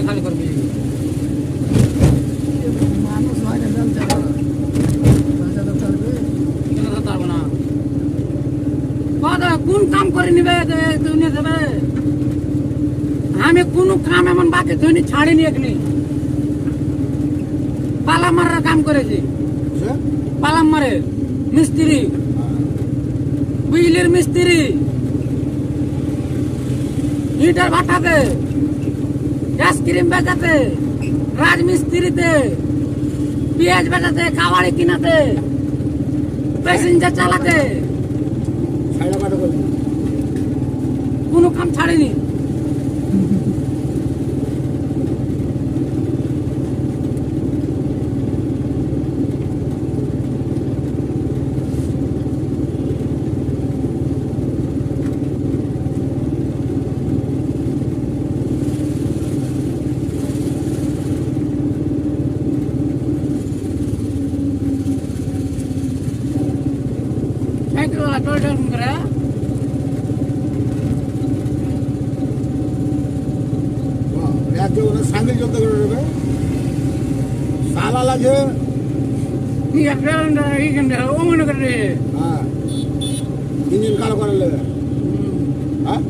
খালি করবি মানুষ হয় না চলতে চলবে কেন ধরতে পারবো না কোন কাম করে নিবে নিয়ে দেবে আমি কোন কাম এমন বাকি ধনী ছাড়িনি এখনি পালা মারার কাম করেছি পালাম মারে মিস্ত্রি বিজলির মিস্ত্রি ইটার ভাটাতে আইসক্রিম বেচাতে রাজমিস্ত্রিতে পেঁয়াজ বেচাতে কাবাড়ি কিনাতে প্যাসেঞ্জার চালাতে কোনো কাম ছাড়েনি সাইকেল চলতে গেলে সালা লাগে মনে করে হ্যাঁ ইঞ্জিন কালো করে নেবে হ্যাঁ